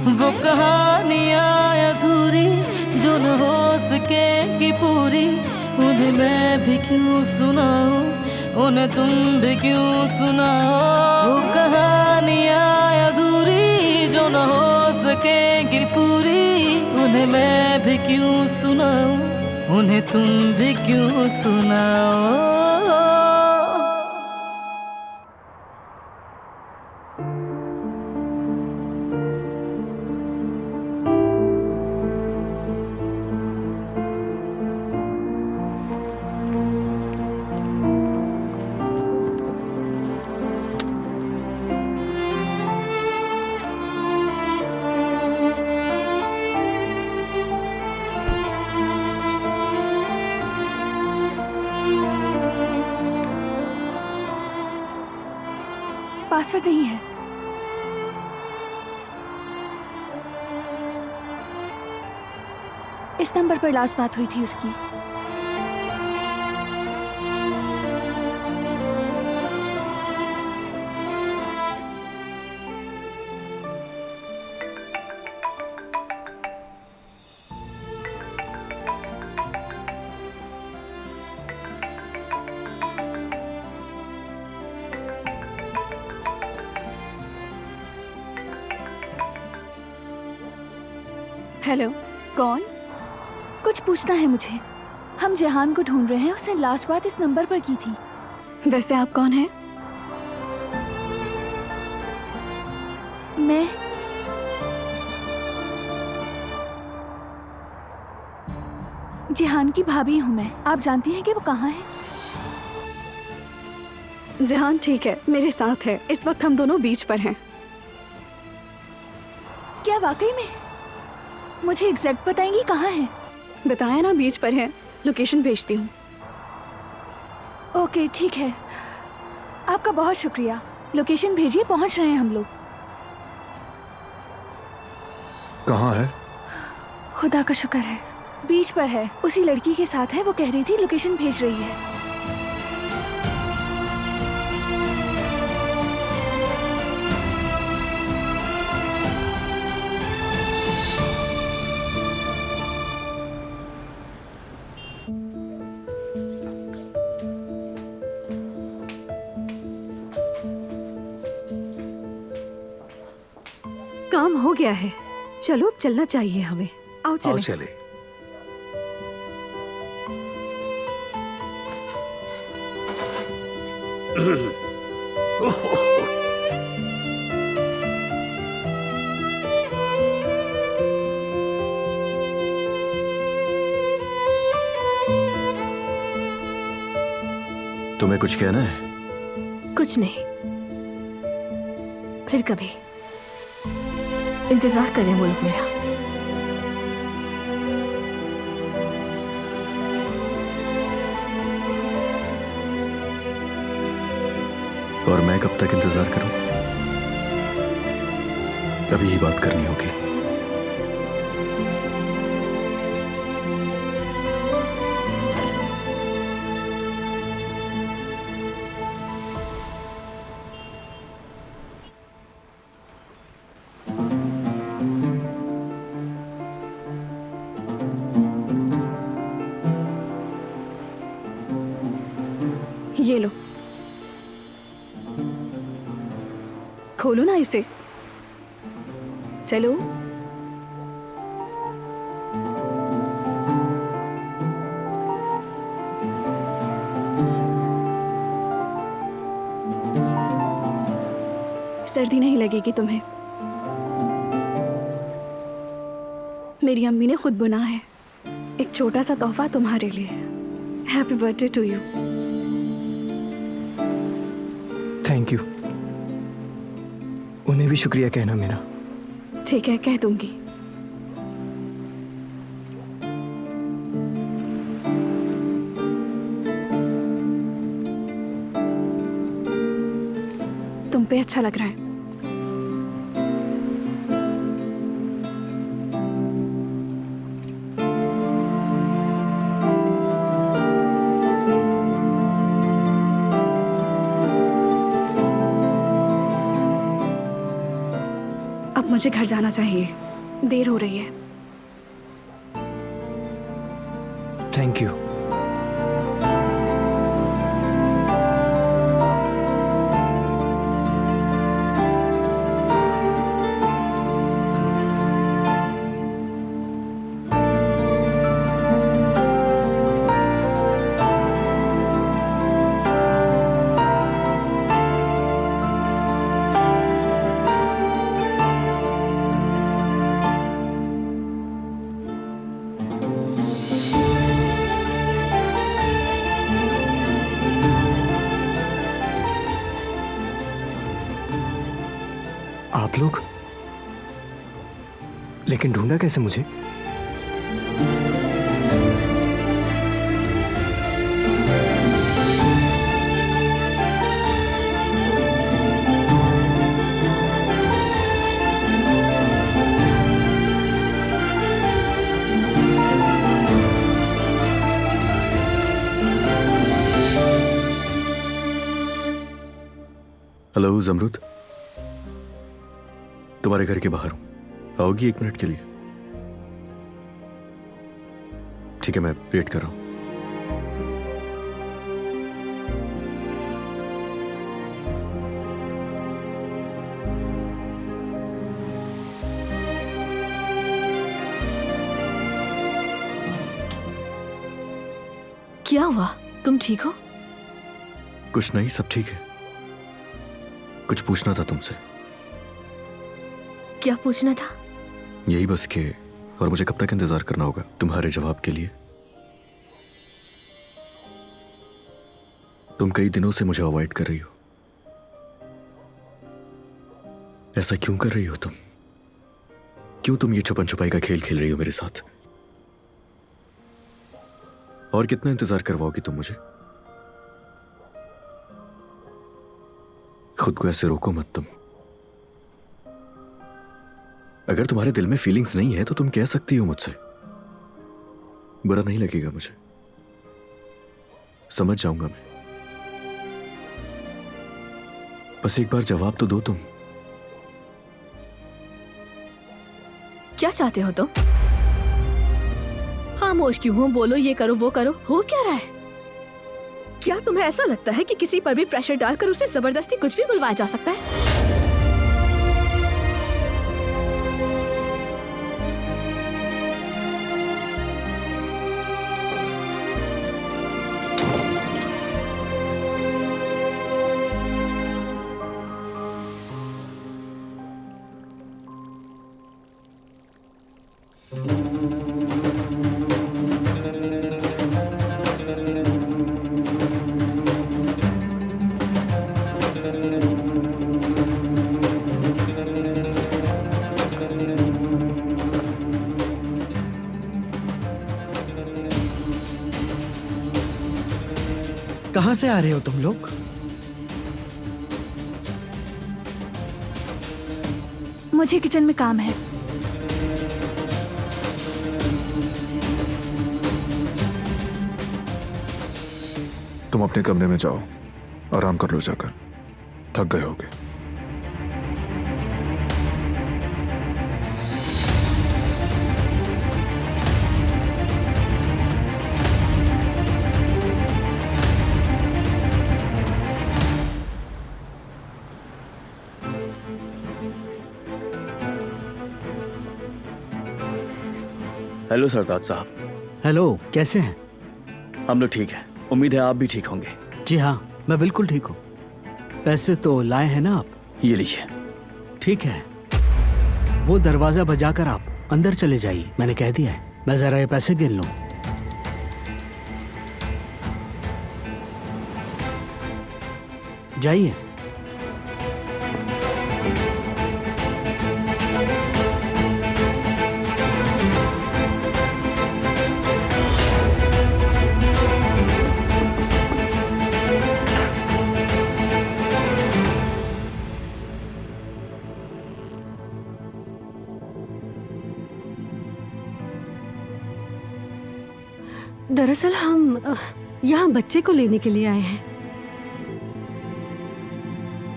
वो कहानियाँ अधूरी जो न हो सकेगी पूरी, उन्हें मैं भी क्यों सुनाऊं, उन्हें तुम भी क्यों सुनाओ। वो कहानियाँ अधूरी जो न हो सकेगी पूरी, उन्हें मैं भी क्यों सुनाऊं, उन्हें तुम भी क्यों सुनाओ। पासवर्ड नहीं है। इस नंबर पर लास्ट बात हुई थी उसकी। हेलो, कौन? कुछ पूछना है मुझे। हम जेहान को ढूंढ रहे हैं, उसने लास्ट बात इस नंबर पर की थी। वैसे आप कौन हैं? मैं जेहान की भाभी हूँ। मैं, आप जानती हैं कि वो कहाँ है? जेहान ठीक है, मेरे साथ है। इस वक्त हम दोनों बीच पर हैं। क्या वाकई में? मुझे एग्जैक्ट बताएंगी कहाँ है? बताया ना, बीच पर है। लोकेशन भेजती हूँ। ओके ठीक है, आपका बहुत शुक्रिया। लोकेशन भेजिए, पहुँच रहे हैं हम लोग। कहाँ है? खुदा का शुक्र है, बीच पर है, उसी लड़की के साथ है। वो कह रही थी लोकेशन भेज रही है। काम हो गया है, चलो अब चलना चाहिए हमें। आओ चले। आओ चले। तुम्हें कुछ कहना है? कुछ नहीं, फिर कभी। इंतजार करें वो लोग मेरा। और मैं कब तक इंतजार करूं? अभी ही बात करनी होगी। ये लो, खोलो ना इसे। चलो। सर्दी नहीं लगेगी तुम्हें। मेरी अम्मी ने खुद बुना है, एक छोटा सा तोहफा तुम्हारे लिए। Happy birthday to you. Thank you. उन्हें भी शुक्रिया कहना मेरा। ठीक है, कह दूंगी। तुम पे अच्छा लग रहा है। मुझे घर जाना चाहिए, देर हो रही है। Thank you. आप लोग? लेकिन ढूंढा कैसे मुझे? हेलो जमरुद, तुम्हारे घर के बाहर हूं, आओगी 1 मिनट के लिए? ठीक है, मैं वेट कर रहा हूं। क्या हुआ? तुम ठीक हो? कुछ नहीं, सब ठीक है। कुछ पूछना था तुमसे। क्या पूछना था? यही बस के, और मुझे कब तक इंतजार करना होगा तुम्हारे जवाब के लिए? तुम कई दिनों से मुझे अवॉइड कर रही हो। ऐसा क्यों कर रही हो तुम? क्यों तुम ये छुपन छुपाई का खेल खेल रही हो मेरे साथ? और कितना इंतजार करवाओगी तुम मुझे? खुद को ऐसे रोको मत तुम। अगर तुम्हारे दिल में फीलिंग्स नहीं है तो तुम कह सकती हो मुझसे, बुरा नहीं लगेगा मुझे, समझ जाऊंगा मैं। बस एक बार जवाब तो दो तुम। क्या चाहते हो तुम? खामोश क्यों हो? बोलो, ये करो वो करो। हो क्या रहा है? क्या तुम्हें ऐसा लगता है कि किसी पर भी प्रेशर डालकर उसे जबरदस्ती कुछ भी बुलवाया जा सकता है? कहाँ से आ रहे हो तुम लोग? मुझे किचन में काम है। तुम अपने कमरे में जाओ, आराम कर लो जाकर, थक गए होगे। हेलो सरदार साहब। हेलो, कैसे हैं? हम लोग ठीक हैं, उम्मीद है आप भी ठीक होंगे। जी हाँ, मैं बिल्कुल ठीक हूँ। पैसे तो लाए हैं ना आप? ये लीजिए। ठीक है, वो दरवाजा बजाकर आप अंदर चले जाइए, मैंने कह दिया है। मैं जरा ये पैसे गिन लूँ। जाइए। दरअसल हम यहाँ बच्चे को लेने के लिए आए हैं।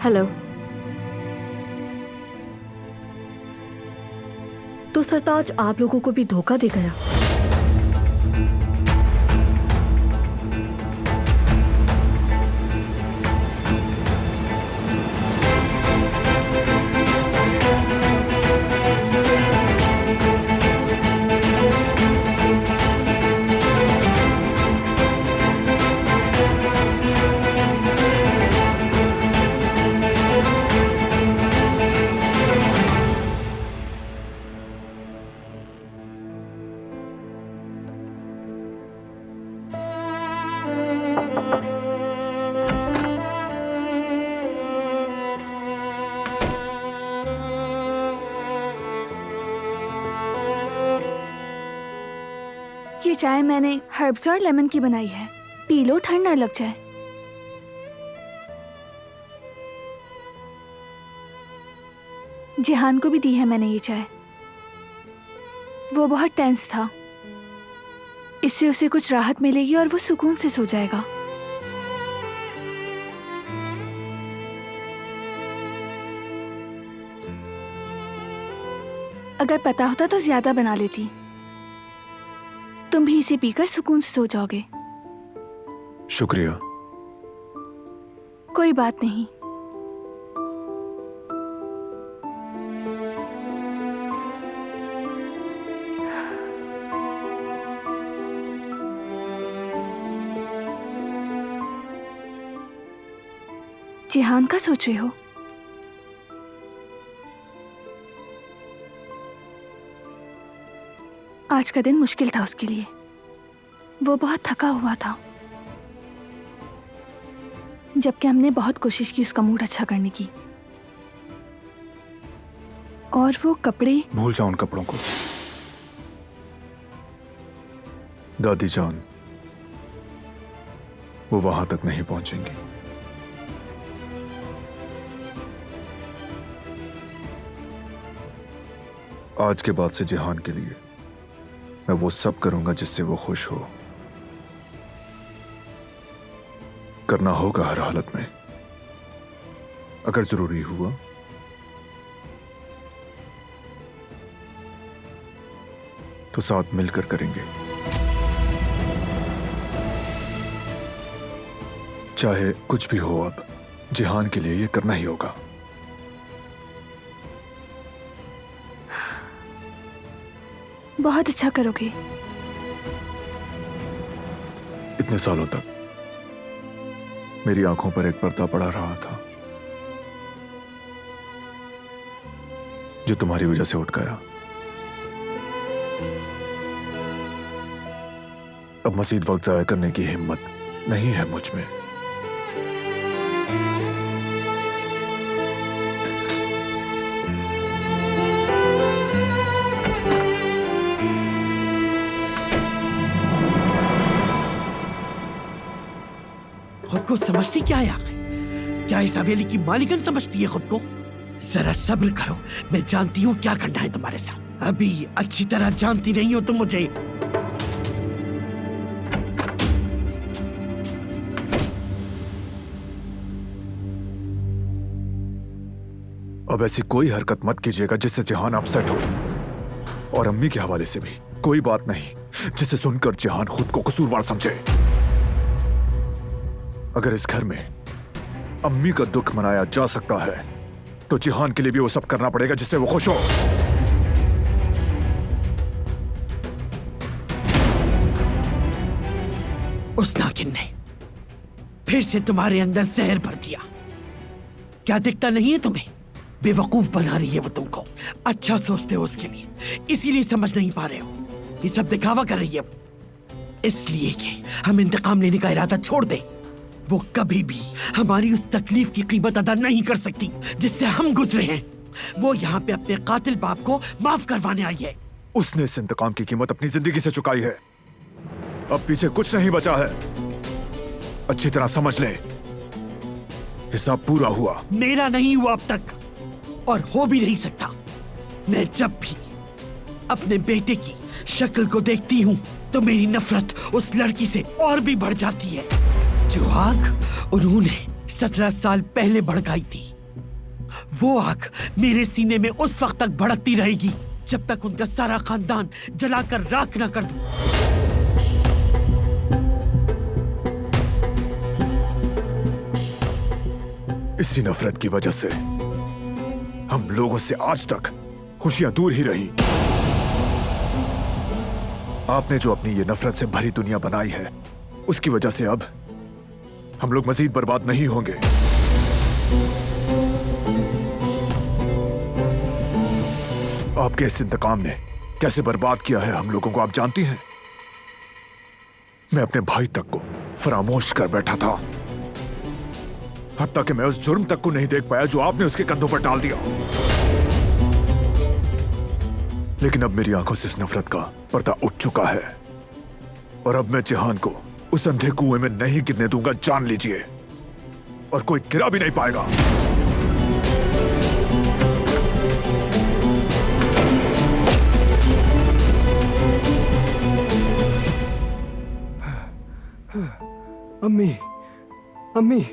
हेलो। तो सरताज आप लोगों को भी धोखा दे गया। ये चाय मैंने हर्ब्स और लेमन की बनाई है, पी लो, ठंड ना लग जाए। जिहान को भी दी है मैंने ये चाय। वो बहुत टेंस था, इससे उसे कुछ राहत मिलेगी और वो सुकून से सो जाएगा। अगर पता होता तो ज्यादा बना लेती। तुम भी इसे पीकर सुकून से सो जाओगे। शुक्रिया। कोई बात नहीं। जिहान का सोच रहे हो? आज का दिन मुश्किल था उसके लिए। वो बहुत थका हुआ था, जबकि हमने बहुत कोशिश की उसका मूड अच्छा करने की। और वो कपड़े, भूल जाओ उन कपड़ों को। दादी जान वो वहां तक नहीं पहुंचेंगी। आज के बाद से जिहान के लिए मैं वो सब करूंगा जिससे वो खुश हो। करना होगा हर हालत में। अगर जरूरी हुआ तो साथ मिलकर करेंगे, चाहे कुछ भी हो। अब जिहान के लिए ये करना ही होगा। बहुत अच्छा करोगे। इतने सालों तक मेरी आंखों पर एक पर्दा पड़ा रहा था जो तुम्हारी वजह से उठ गया। अब मजीद वक्त जाया करने की हिम्मत नहीं है मुझ में। खुद को समझती क्या है आखिर? क्या इस हवेली की मालिकन समझती है खुद को? जरा सब्र करो, मैं जानती हूँ क्या करना है तुम्हारे साथ। अभी अच्छी तरह जानती नहीं हो तुम मुझे। अब ऐसी कोई हरकत मत कीजिएगा जिससे जिहान अपसेट हो, और अम्मी के हवाले से भी कोई बात नहीं जिसे सुनकर जिहान खुद को कसूरवार समझे। अगर इस घर में अम्मी का दुख मनाया जा सकता है तो जिहान के लिए भी वो सब करना पड़ेगा जिससे वो खुश हो। उस नागिन ने फिर से तुम्हारे अंदर जहर भर दिया। क्या दिखता नहीं है तुम्हें? बेवकूफ बना रही है वो तुमको। अच्छा सोचते हो उसके लिए, इसीलिए समझ नहीं पा रहे हो। ये सब दिखावा कर रही है वो, इसलिए कि हम इंतकाम लेने का इरादा छोड़ दें। वो कभी भी हमारी उस तकलीफ की कीमत अदा नहीं कर सकती जिससे हम गुजरे हैं। वो यहाँ पे अपने कातिल बाप को माफ करवाने आई है। उसने इस इंतकाम की कीमत अपनी जिंदगी से चुकाई है। अब पीछे कुछ नहीं बचा है। अच्छी तरह समझ ले, हिसाब पूरा हुआ। मेरा नहीं हुआ अब तक, और हो भी नहीं सकता। मैं जब भी अपने बेटे की शक्ल को देखती हूँ तो मेरी नफरत उस लड़की से और भी बढ़ जाती है। जो आग उन्होंने 17 साल पहले भड़काई थी, वो आग मेरे सीने में उस वक्त तक भड़कती रहेगी जब तक उनका सारा खानदान जलाकर राख ना कर दूं। इसी नफरत की वजह से हम लोगों से आज तक खुशियां दूर ही रही। आपने जो अपनी ये नफरत से भरी दुनिया बनाई है, उसकी वजह से अब हम लोग मजीद बर्बाद नहीं होंगे। आपके इस इंतकाम ने कैसे बर्बाद किया है हम लोगों को आप जानती हैं। मैं अपने भाई तक को फरामोश कर बैठा था, हत्ता कि मैं उस जुर्म तक को नहीं देख पाया जो आपने उसके कंधों पर डाल दिया। लेकिन अब मेरी आंखों से इस नफरत का पर्दा उठ चुका है और अब मैं जिहान को उस अंधे कुएं में नहीं गिरने दूंगा, जान लीजिए, और कोई गिरा भी नहीं पाएगा। अम्मी, अम्मी,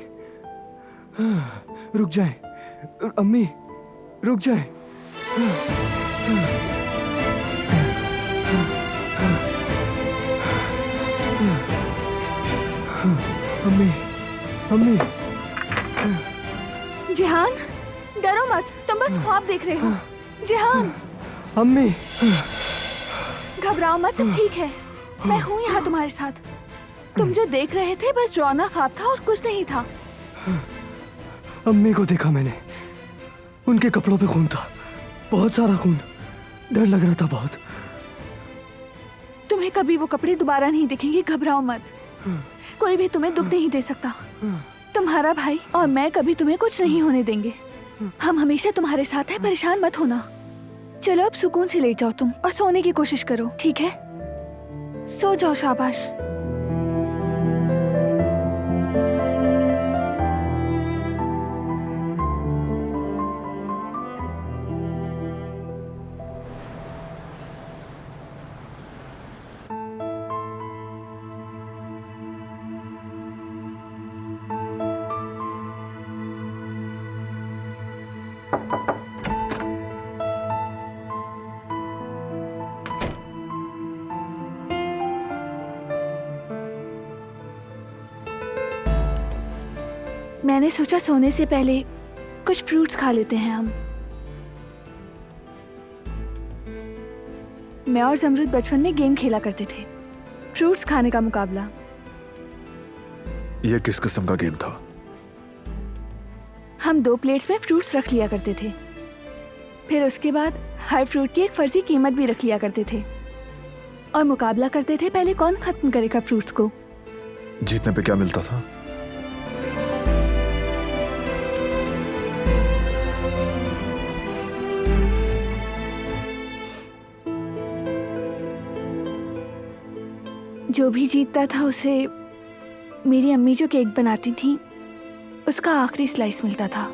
रुक जाए। अम्मी, रुक जाए। अम्मी, अम्मी। जिहान, डरो मत, तुम बस ख्वाब देख रहे हो। जिहान, अम्मी, घबराओ मत, सब ठीक है। मैं हूँ यहाँ तुम्हारे साथ। तुम जो देख रहे थे बस डरावना ख्वाब था और कुछ नहीं था। अम्मी को देखा मैंने, उनके कपड़ों पे खून था, बहुत सारा खून। डर लग रहा था बहुत। तुम्हें कभी वो कपड़े दोबारा नहीं दिखेंगे, घबराओ मत। कोई भी तुम्हें दुख नहीं दे सकता। तुम्हारा भाई और मैं कभी तुम्हें कुछ नहीं होने देंगे। हम हमेशा तुम्हारे साथ हैं, परेशान मत होना। चलो अब सुकून से लेट जाओ तुम और सोने की कोशिश करो, ठीक है? सो जाओ, शाबाश। मैंने सोचा सोने से पहले कुछ फ्रूट्स खा लेते हैं हम। मैं और जमरूद बचपन में गेम खेला करते थे, फ्रूट्स खाने का मुकाबला। यह किस किस्म का गेम था? हम 2 प्लेट्स में फ्रूट्स रख लिया करते थे, फिर उसके बाद हर फ्रूट की एक फर्जी कीमत भी रख लिया करते थे और मुकाबला करते थे पहले कौन खत्म करेगा फ्रूट्स को। जीतने पे क्या मिलता था? जो भी जीतता था उसे मेरी अम्मी जो केक बनाती थी उसका आखिरी स्लाइस मिलता था।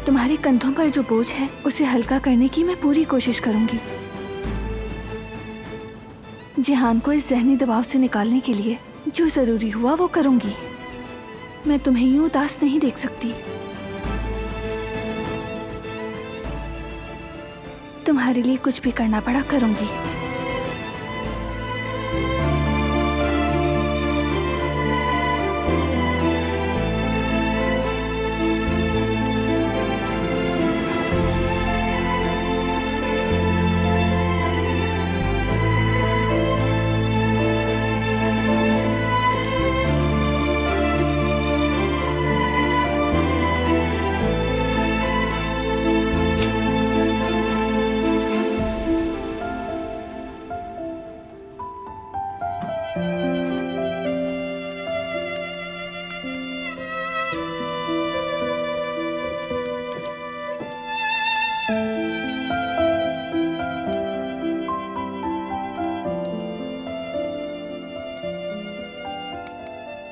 तुम्हारे कंधों पर जो बोझ है उसे हल्का करने की मैं पूरी कोशिश करूंगी। जिहान को इस ज़हनी दबाव से निकालने के लिए जो जरूरी हुआ वो करूंगी। मैं तुम्हें यूं उदास नहीं देख सकती। तुम्हारे लिए कुछ भी करना पड़ा करूंगी।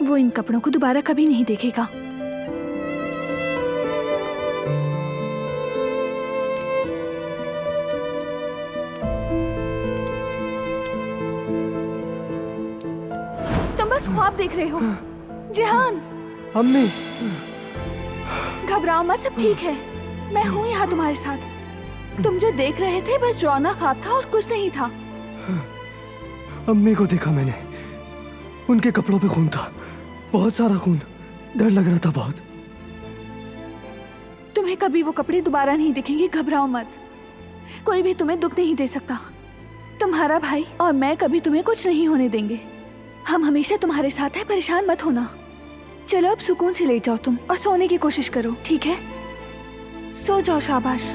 वो इन कपड़ों को दोबारा कभी नहीं देखेगा। तुम बस ख्वाब देख रहे हो। जिहान, अम्मी, घबराओ मत, सब ठीक है। मैं हूँ यहाँ तुम्हारे साथ। तुम जो देख रहे थे बस डरावना ख्वाब था और कुछ नहीं था। अम्मी को देखा मैंने, उनके कपड़ों पे खून था, बहुत सारा खून। डर लग रहा था बहुत। तुम्हें कभी वो कपड़े दोबारा नहीं दिखेंगे, घबराओ मत। कोई भी तुम्हें दुख नहीं दे सकता। तुम्हारा भाई और मैं कभी तुम्हें कुछ नहीं होने देंगे। हम हमेशा तुम्हारे साथ हैं, परेशान मत होना। चलो अब सुकून से लेट जाओ तुम और सोने की कोशिश करो, ठीक है? सो जाओ, शाबाश।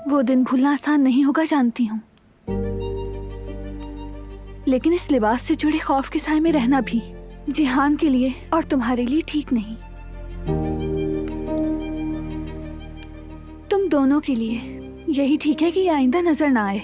वो दिन भूलना आसान नहीं होगा, जानती हूँ, लेकिन इस लिबास से जुड़े खौफ के साए में रहना भी जिहान के लिए और तुम्हारे लिए ठीक नहीं। तुम दोनों के लिए यही ठीक है कि ये आइंदा नजर ना आए।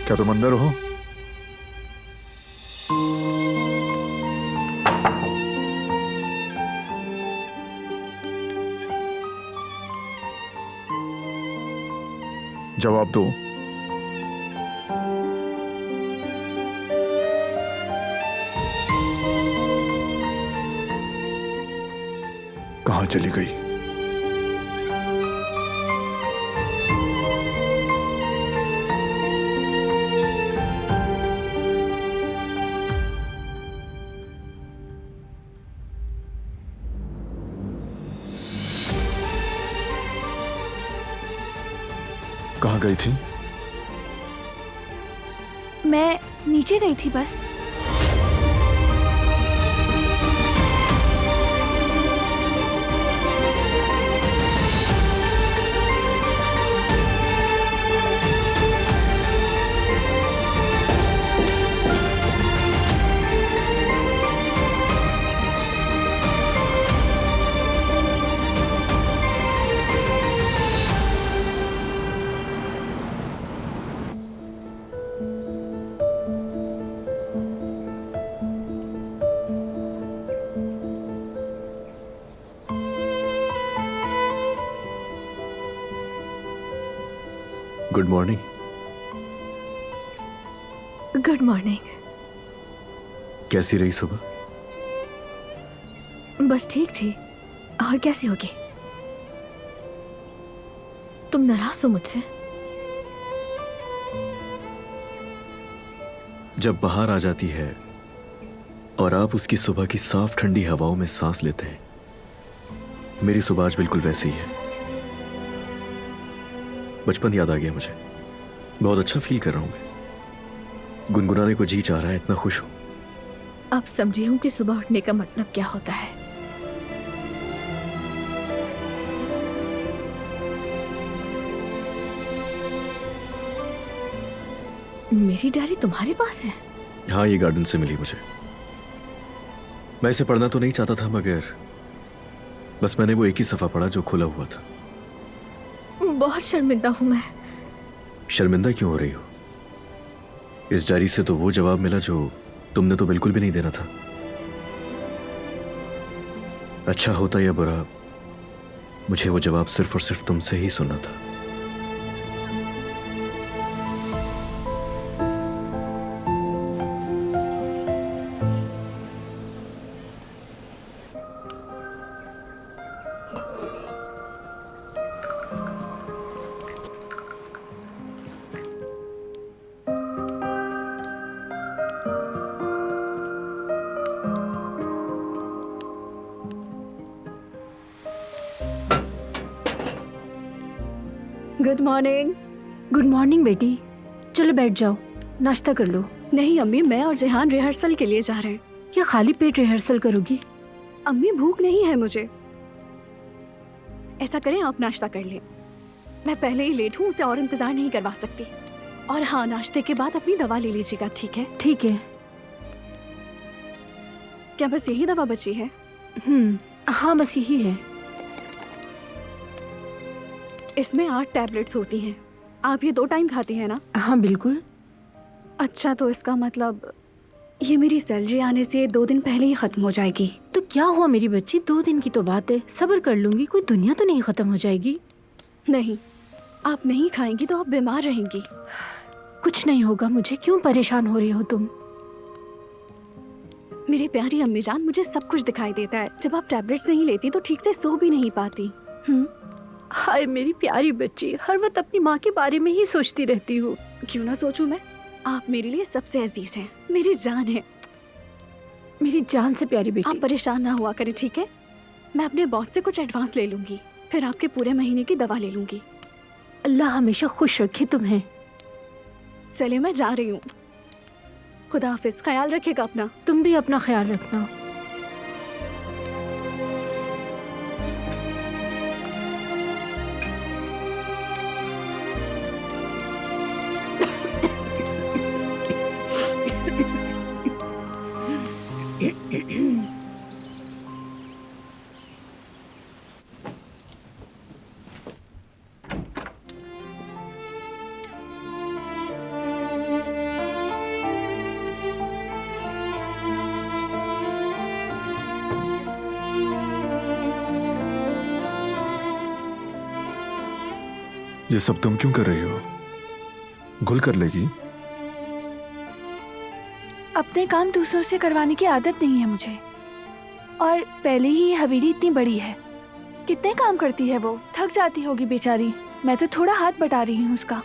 क्या तुम अंदर हो? जवाब दो। कहां चली गई? कहाँ गई थी? मैं नीचे गई थी बस। Good morning. Good morning. कैसी रही सुबह? बस ठीक थी, और कैसी होगी? तुम नाराज हो मुझसे? जब बाहर आ जाती है और आप उसकी सुबह की साफ ठंडी हवाओं में सांस लेते हैं। मेरी सुबह आज बिल्कुल वैसी ही है। बचपन याद आ गया मुझे। बहुत अच्छा फील कर रहा हूं मैं। गुनगुनाने को जी चाह रहा है, इतना खुश हूं। अब समझी हूँ कि सुबह उठने का मतलब क्या होता है। मेरी डायरी तुम्हारे पास है? हाँ, ये गार्डन से मिली मुझे। मैं इसे पढ़ना तो नहीं चाहता था, मगर बस मैंने वो एक ही सफा पढ़ा जो खुला हुआ था। बहुत शर्मिंदा हूँ मैं। शर्मिंदा क्यों हो रही हो? इस डायरी से तो वो जवाब मिला जो तुमने तो बिल्कुल भी नहीं देना था। अच्छा होता या बुरा, मुझे वो जवाब सिर्फ और सिर्फ तुमसे ही सुनना था। Good morning. गुड मॉर्निंग बेटी। चलो बैठ जाओ, नाश्ता कर लो। नहीं अम्मी, मैं और जेहान रिहर्सल के लिए जा रहे हैं। क्या खाली पेट रिहर्सल करोगी? अम्मी भूख नहीं है मुझे। ऐसा करें, आप नाश्ता कर लें। मैं पहले ही लेट हूँ, उसे और इंतजार नहीं करवा सकती। और हाँ, नाश्ते के बाद अपनी दवा ले लीजिएगा, ठीक है? ठीक है। क्या बस यही दवा बची है? हाँ, बस यही है। इसमें 8 टैबलेट्स होती हैं। आप ये 2 टाइम खाती हैं ना? हाँ बिल्कुल। अच्छा, तो इसका मतलब ये मेरी सैलरी आने से 2 दिन पहले ही खत्म हो जाएगी। तो क्या हुआ मेरी बच्ची, 2 दिन की तो बात है, सब्र कर लूंगी। कोई दुनिया तो नहीं खत्म हो जाएगी। नहीं, आप नहीं खाएंगी तो आप बीमार रहेंगी। कुछ नहीं होगा मुझे, क्यों परेशान हो रही हो तुम? मेरी प्यारी अम्मी जान, मुझे सब कुछ दिखाई देता है। जब आप टैबलेट्स नहीं लेती तो ठीक से सो भी नहीं पाती। हाय मेरी प्यारी बच्ची, हर वक्त अपनी माँ के बारे में ही सोचती रहती हूँ। क्यों ना सोचूं मैं? आप मेरे लिए सबसे अजीज हैं, मेरी जान है। मेरी जान से प्यारी बेटी। आप परेशान ना हुआ करें, ठीक है? मैं अपने बॉस से कुछ एडवांस ले लूंगी, फिर आपके पूरे महीने की दवा ले लूंगी। अल्लाह हमेशा खुश रखे तुम्हें। चलिए, मैं जा रही हूँ। खुदा हाफिज, ख्याल रखिएगा अपना। तुम भी अपना ख्याल रखना। ये सब तुम क्यों कर रही हो? घुल कर लेगी? अपने काम दूसरों से करवाने की आदत नहीं है मुझे। और पहले ही ये हवेली इतनी बड़ी है, कितने काम करती है वो, थक जाती होगी बेचारी। मैं तो थोड़ा हाथ बटा रही हूँ उसका।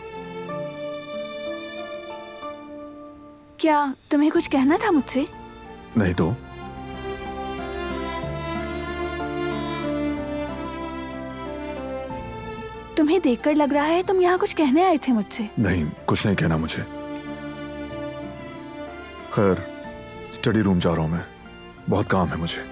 क्या तुम्हें कुछ कहना था मुझसे? नहीं तो। तुम्हें देखकर लग रहा है तुम यहाँ कुछ कहने आए थे मुझसे। नहीं, कुछ नहीं कहना मुझे। खैर, स्टडी रूम जा रहा हूं मैं, बहुत काम है मुझे।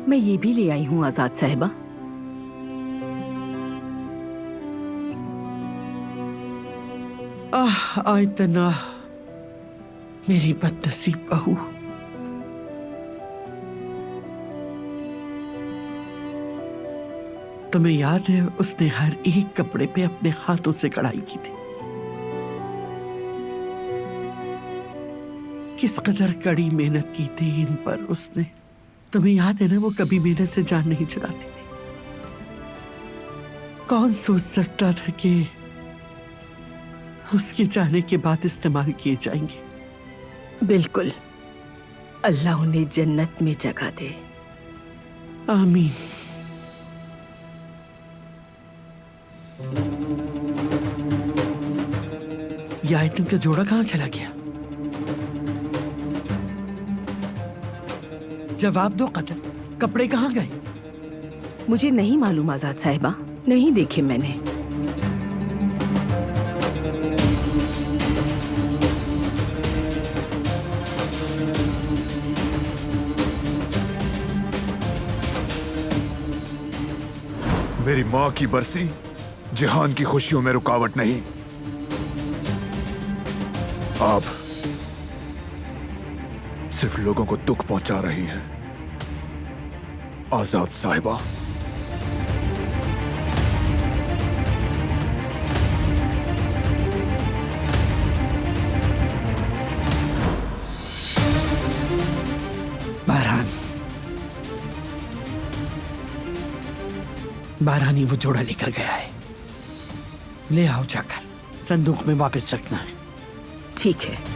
मैं ये भी ले आई हूँ आजाद साहिबा। आयतना, मेरी बदनसीब बहू। तुम्हें याद है उसने हर एक कपड़े पे अपने हाथों से कढ़ाई की थी। किस कदर कड़ी मेहनत की थी इन पर उसने। तुम्हें याद है ना, वो कभी मेहनत से जान नहीं छुड़ाती थी। कौन सोच सकता था कि उसके जाने के बाद इस्तेमाल किए जाएंगे। बिल्कुल। अल्लाह उन्हें जन्नत में जगह दे। आमीन। यह आइटम का जोड़ा कहां चला गया? जवाब दो कतल, कपड़े कहां गए? मुझे नहीं मालूम आजाद साहिबा, नहीं देखे मैंने। मेरी माँ की बरसी जहान की खुशियों में रुकावट नहीं। आप सिर्फ लोगों को दुख पहुंचा रही हैं आजाद साहिबा। बारहानी वो जोड़ा लेकर गया है, ले आओ जाकर, संदूक में वापस रखना है। ठीक है।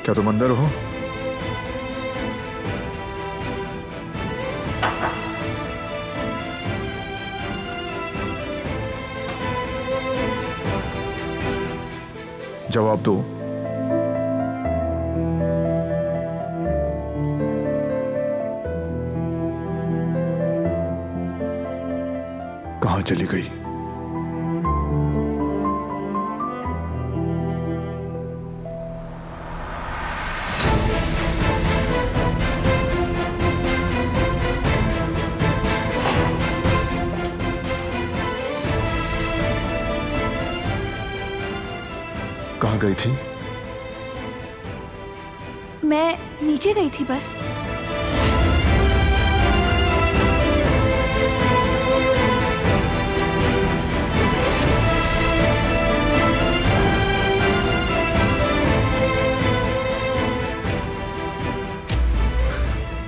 क्या तुम अंदर हो? जवाब दो। कहां चली गई? कहां गई थी? मैं नीचे गई थी बस।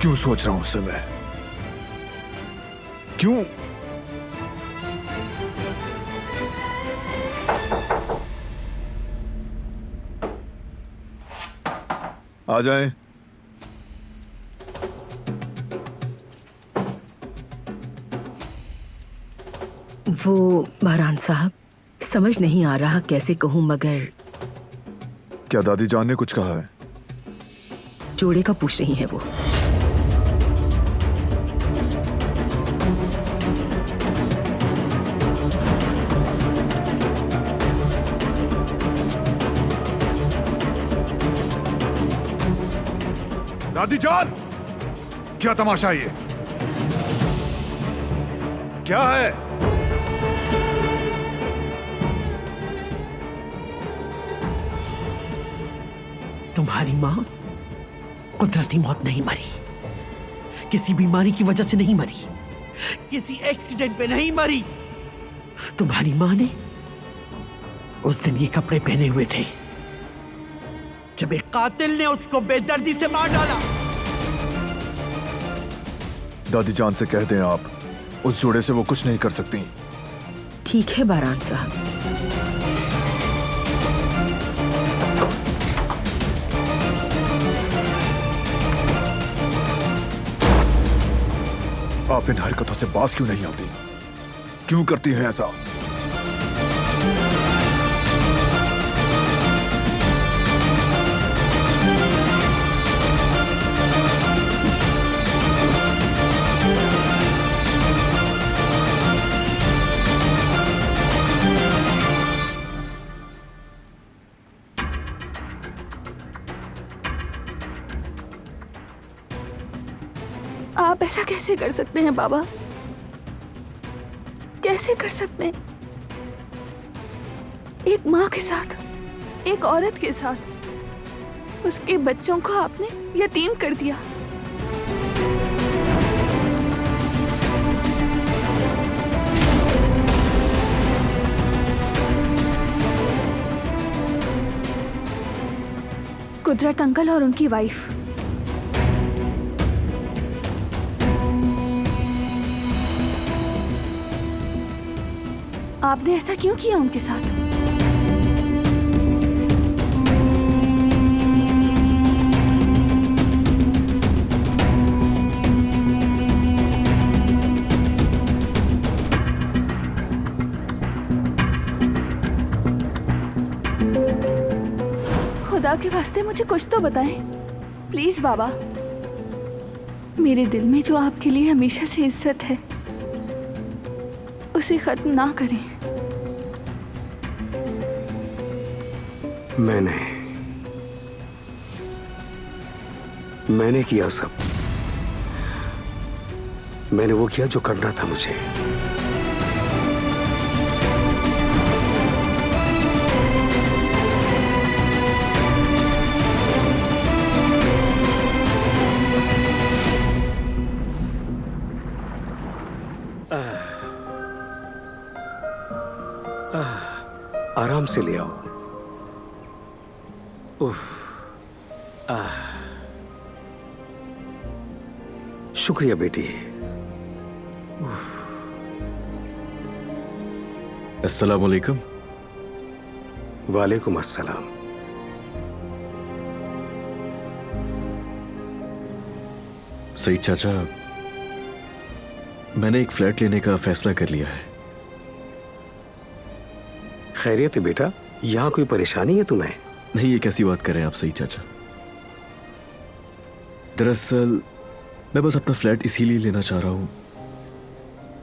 क्यों सोच रहा हूं उससे मैं? क्यों? आ जाएं। वो बहरान साहब, समझ नहीं आ रहा कैसे कहूं, मगर क्या दादी जान ने कुछ कहा है? जोड़े का पूछ रही है वो। दादी जान, क्या तमाशा है ये? क्या है? तुम्हारी मां कुदरती मौत नहीं मरी, किसी बीमारी की वजह से नहीं मरी, किसी एक्सीडेंट पे नहीं मरी। तुम्हारी मां ने उस दिन ये कपड़े पहने हुए थे जब एक कातिल ने उसको बेदर्दी से मार डाला। दादी जान से कह दें आप, उस जोड़े से वो कुछ नहीं कर सकती। ठीक है बहरान साहब। आप इन हरकतों से बाज क्यों नहीं आती? क्यों करती हैं ऐसा? कैसे कर सकते हैं बाबा? कैसे कर सकते हैं? एक माँ के साथ, एक औरत के साथ उसके बच्चों को आपने यतीम कर दिया। कुदरत अंकल और उनकी वाइफ, आपने ऐसा क्यों किया उनके साथ? खुदा के वास्ते मुझे कुछ तो बताएं, प्लीज बाबा। मेरे दिल में जो आपके लिए हमेशा से इज्जत है उसे खत्म ना करें। मैंने किया सब। मैंने वो किया जो करना था मुझे। आराम से ले आओ। उफ, शुक्रिया बेटी। अस्सलाम वालेकुम। वालेकुम अस्सलाम। सईद चाचा, मैंने एक फ्लैट लेने का फैसला कर लिया है। खैरियत है बेटा? यहाँ कोई परेशानी है तुम्हें? नहीं, ये कैसी बात कर रहे हैं आप सईद चाचा। दरअसल मैं बस अपना फ्लैट इसीलिए लेना चाह रहा हूं,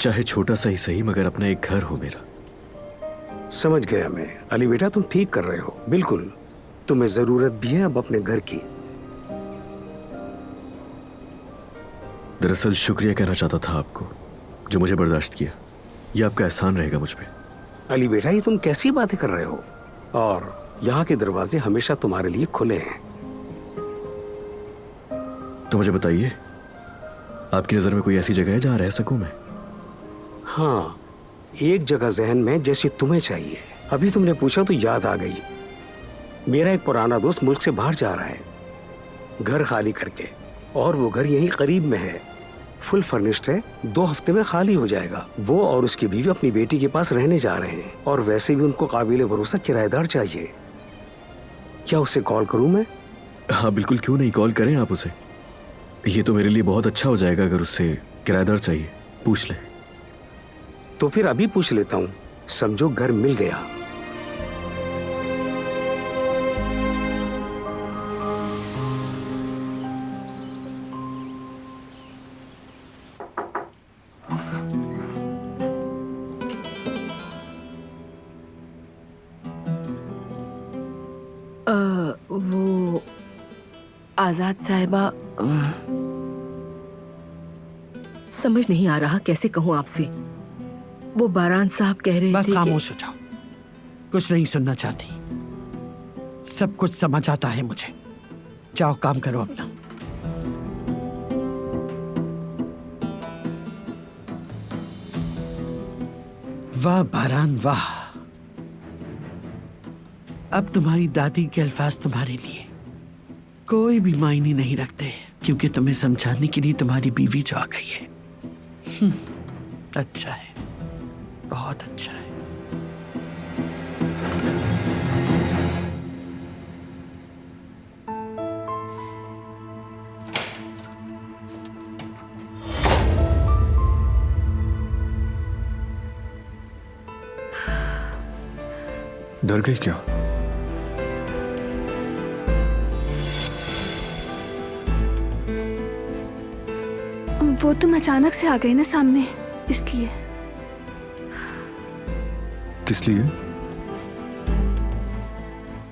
चाहे छोटा सा ही सही, मगर अपना एक घर हो मेरा। समझ गया मैं। अली बेटा, तुम ठीक कर रहे हो, बिल्कुल। तुम्हें जरूरत भी है अब अपने घर की। दरअसल शुक्रिया कहना चाहता था आपको, जो मुझे बर्दाश्त किया। ये आपका एहसान रहेगा मुझ पे। अली बेटा, ये तुम कैसी बातें कर रहे हो? और यहाँ के दरवाजे हमेशा तुम्हारे लिए खुले हैं। तो मुझे बताइए, आपकी नजर में कोई ऐसी जगह है जहां रह सकूं मैं? हाँ, एक जगह जहन में जैसी तुम्हें चाहिए। अभी तुमने पूछा तो याद आ गई। मेरा एक पुराना दोस्त मुल्क से बाहर जा रहा है घर खाली करके, और वो घर यहीं करीब में है। फुल फर्निश्ड है, 2 हफ्ते में खाली हो जाएगा। वो और उसकी बीवी अपनी बेटी के पास रहने जा रहे हैं, और वैसे भी उनको काबिल भरोसा किराएदार चाहिए। क्या उसे कॉल करूं मैं? हाँ बिल्कुल, क्यों नहीं, कॉल करें आप उसे। ये तो मेरे लिए बहुत अच्छा हो जाएगा अगर उससे किराएदार चाहिए। पूछ ले। तो फिर अभी पूछ लेता हूं। समझो घर मिल गया। वो आजाद साहिबा, समझ नहीं आ रहा कैसे कहूँ आपसे। वो बारान साहब कह रहे थे। बस खामोश हो जाओ, कुछ नहीं सुनना चाहती। सब कुछ समझ आता है मुझे। जाओ काम करो अपना। वाह बारान वाह, अब तुम्हारी दादी के अल्फाज तुम्हारे लिए कोई भी मायने नहीं रखते, क्योंकि तुम्हें समझाने के लिए तुम्हारी बीवी जो आ गई है। अच्छा है, बहुत अच्छा है। डर गई क्या? वो तुम अचानक से आ गए ना सामने, इसलिए। किस लिए?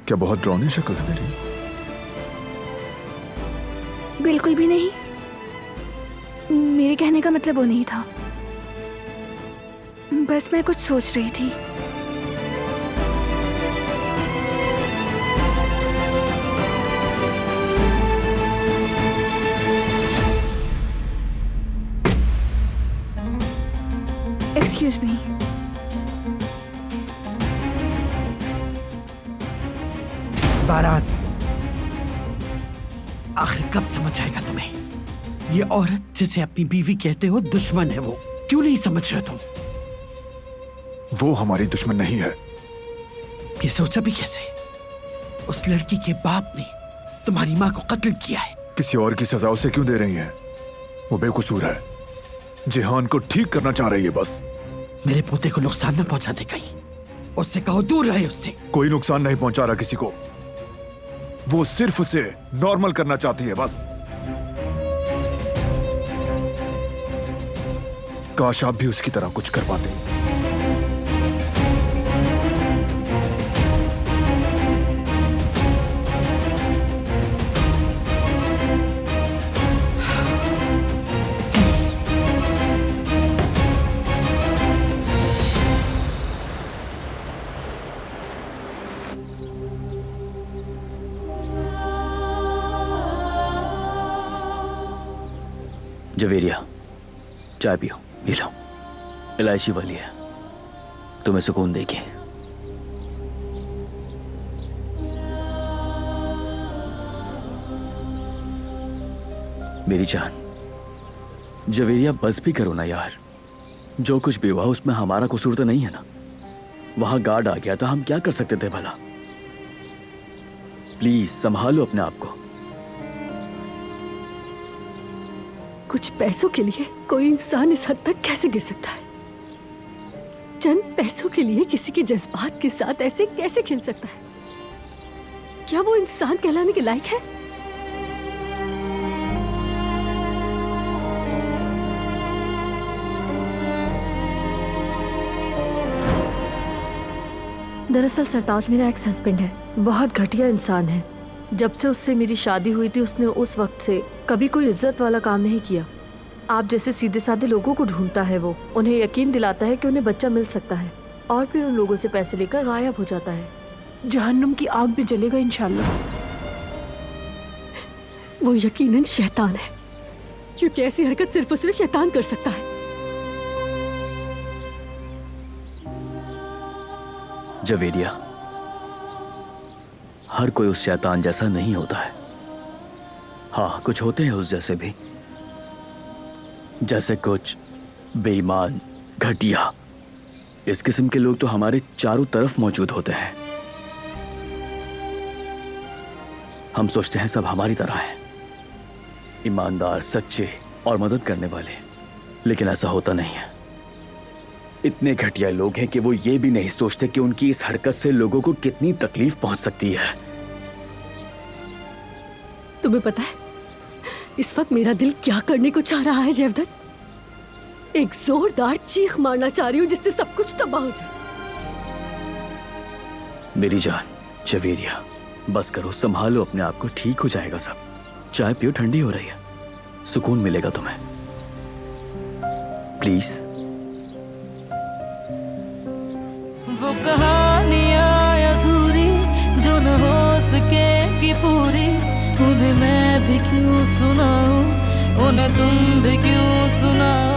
क्या बहुत डरावनी शक्ल है मेरी? बिल्कुल भी नहीं। मेरे कहने का मतलब वो नहीं था, बस मैं कुछ सोच रही थी। Excuse me. बारात, आखिर कब समझ आएगा तुम्हें? ये औरत जिसे अपनी बीवी कहते हो दुश्मन है, वो क्यों नहीं समझ रहे तुम? वो हमारी दुश्मन नहीं है। ये सोचा भी कैसे? उस लड़की के बाप ने तुम्हारी माँ को कत्ल किया है। किसी और की सजा उसे क्यों दे रही हैं? वो बेकसूर है, जिहान को ठीक करना चाह रही है बस। मेरे पोते को नुकसान न पहुंचा दे कहीं, उससे कहो दूर रहे उससे। कोई नुकसान नहीं पहुंचा रहा किसी को, वो सिर्फ उसे नॉर्मल करना चाहती है बस। काश आप भी उसकी तरह कुछ कर पाते। जवेरिया, चाय पियो, ये लो, इलायची वाली है, तुम्हें सुकून देगी। मेरी जान, जवेरिया बस भी करो ना यार। जो कुछ भी हुआ उसमें हमारा कसूर तो नहीं है ना। वहां गार्ड आ गया तो हम क्या कर सकते थे भला? प्लीज संभालो अपने आप को। कुछ पैसों के लिए कोई इंसान इस हद तक कैसे गिर सकता है? चंद पैसों के लिए किसी के जज्बात के साथ ऐसे कैसे खेल सकता है? क्या वो इंसान कहलाने के लायक है? दरअसल सरताज मेरा एक्स हस्बैंड है, बहुत घटिया इंसान है। जब से उससे मेरी शादी हुई थी उसने उस वक्त से कभी कोई इज्जत वाला काम नहीं किया। आप जैसे सीधे साधे लोगों को ढूंढता है वो, उन्हें यकीन दिलाता है कि उन्हें बच्चा मिल सकता है और फिर उन लोगों से पैसे लेकर गायब हो जाता है। जहन्नुम की आग में जलेगा इंशाल्लाह। वो यकीनन शैतान है, क्योंकि ऐसी हरकत सिर्फ और सिर्फ शैतान कर सकता है। जवेरिया, हर कोई उस शैतान जैसा नहीं होता है। हाँ, कुछ होते हैं उस जैसे भी, जैसे कुछ बेईमान, घटिया। इस किस्म के लोग तो हमारे चारों तरफ मौजूद होते हैं। हम सोचते हैं सब हमारी तरह हैं, ईमानदार, सच्चे और मदद करने वाले, लेकिन ऐसा होता नहीं है। इतने घटिया लोग हैं कि वो ये भी नहीं सोचते कि उनकी इस हरकत से लोगों को कितनी तकलीफ पहुंच सकती है। तुम्हें पता है इस वक्त मेरा दिल क्या करने को चाह रहा है जयवदत्त? एक जोरदार चीख मारना चाह रही हूं जिससे सब कुछ तबाह हो जाए। मेरी जान जवेरिया, बस करो, संभालो अपने आप को, ठीक हो जाएगा सब। चाय पियो, ठंडी हो रही है, सुकून मिलेगा तुम्हें, प्लीज। वो कहानियाँ अधूरी जो न हो सके कि पूरी, उन्हें मैं भी क्यों सुनाऊं, उन्हें तुम भी क्यों सुनाओ।